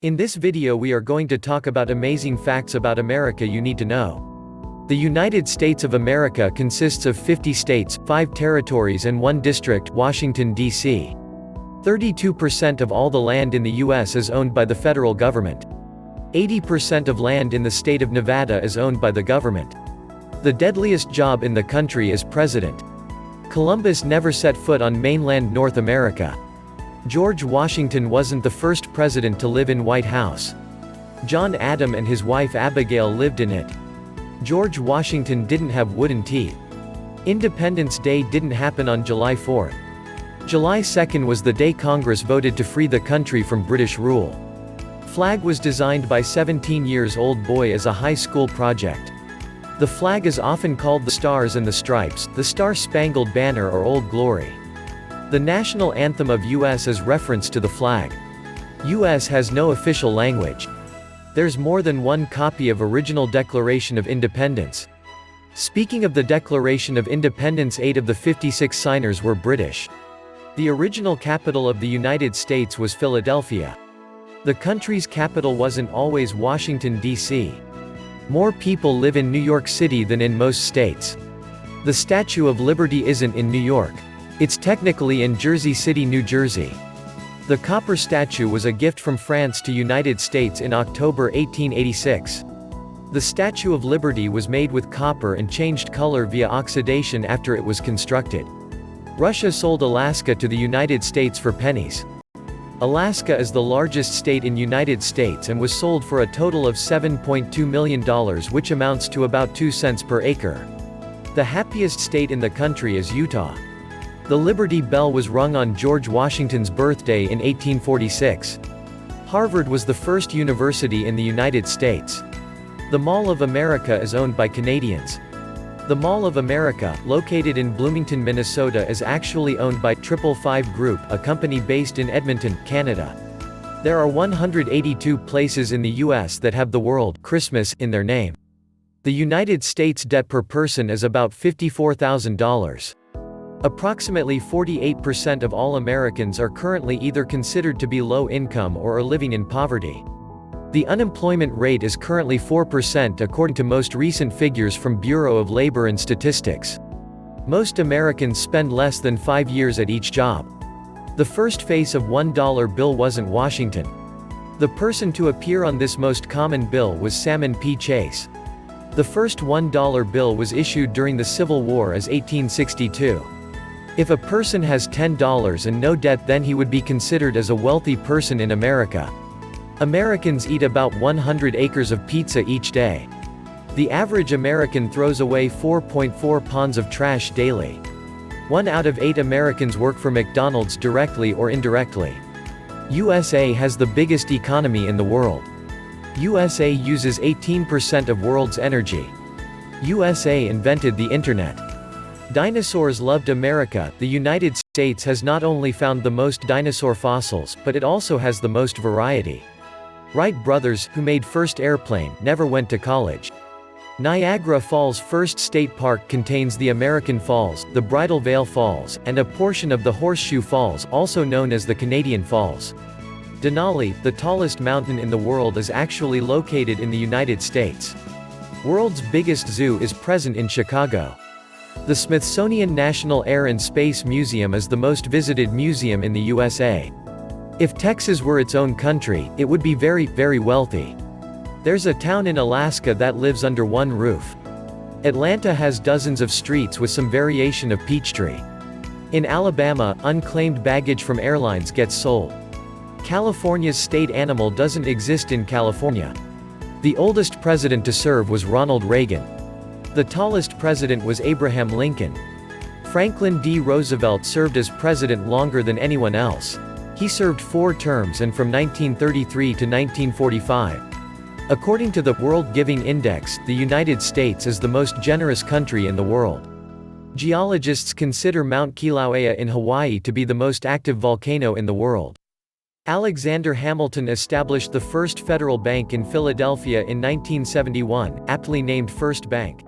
In this video we are going to talk about amazing facts about America you need to know. The United States of America consists of 50 states, 5 territories and 1 district, Washington, D.C. 32% of all the land in the U.S. is owned by the federal government. 80% of land in the state of Nevada is owned by the government. The deadliest job in the country is president. Columbus never set foot on mainland North America. George Washington wasn't the first president to live in White House. John Adam and his wife Abigail lived in it. George Washington didn't have wooden teeth. Independence Day didn't happen on July 4th. July 2nd was the day Congress voted to free the country from British rule. Flag was designed by 17-year-old boy as a high school project. The flag is often called the Stars and the Stripes, the Star-Spangled Banner or Old Glory. The national anthem of U.S. is reference to the flag. U.S. has no official language. There's more than one copy of original Declaration of Independence. Speaking of the Declaration of Independence, 8 of the 56 signers were British. The original capital of the United States was Philadelphia. The country's capital wasn't always Washington, D.C. More people live in New York City than in most states. The Statue of Liberty isn't in New York. It's technically in Jersey City, New Jersey. The copper statue was a gift from France to United States in October 1886. The Statue of Liberty was made with copper and changed color via oxidation after it was constructed. Russia sold Alaska to the United States for pennies. Alaska is the largest state in United States and was sold for a total of $7.2 million, which amounts to about 2 cents per acre. The happiest state in the country is Utah. The Liberty Bell was rung on George Washington's birthday in 1846. Harvard was the first university in the United States. The Mall of America is owned by Canadians. The Mall of America, located in Bloomington, Minnesota, is actually owned by 555 Group, a company based in Edmonton, Canada. There are 182 places in the U.S. that have the word Christmas in their name. The United States debt per person is about $54,000. Approximately 48% of all Americans are currently either considered to be low income or are living in poverty. The unemployment rate is currently 4% according to most recent figures from Bureau of Labor and Statistics. Most Americans spend less than 5 years at each job. The first face of $1 bill wasn't Washington. The person to appear on this most common bill was Salmon P. Chase. The first $1 bill was issued during the Civil War as 1862. If a person has $10 and no debt, then he would be considered as a wealthy person in America. Americans eat about 100 acres of pizza each day. The average American throws away 4.4 pounds of trash daily. 1 out of 8 Americans work for McDonald's directly or indirectly. USA has the biggest economy in the world. USA uses 18% of world's energy. USA invented the internet. Dinosaurs loved America. The United States has not only found the most dinosaur fossils, but it also has the most variety. Wright brothers, who made first airplane, never went to college. Niagara Falls First State Park contains the American Falls, the Bridal Veil Falls, and a portion of the Horseshoe Falls, also known as the Canadian Falls. Denali, the tallest mountain in the world, is actually located in the United States. World's biggest zoo is present in Chicago. The Smithsonian National Air and Space Museum is the most visited museum in the USA. If Texas were its own country, it would be very, very wealthy. There's a town in Alaska that lives under one roof. Atlanta has dozens of streets with some variation of Peachtree. In Alabama, unclaimed baggage from airlines gets sold. California's state animal doesn't exist in California. The oldest president to serve was Ronald Reagan. The tallest president was Abraham Lincoln. Franklin D. Roosevelt served as president longer than anyone else. He served 4 terms and from 1933 to 1945. According to the World Giving Index, the United States is the most generous country in the world. Geologists consider Mount Kilauea in Hawaii to be the most active volcano in the world. Alexander Hamilton established the first federal bank in Philadelphia in 1971, aptly named First Bank.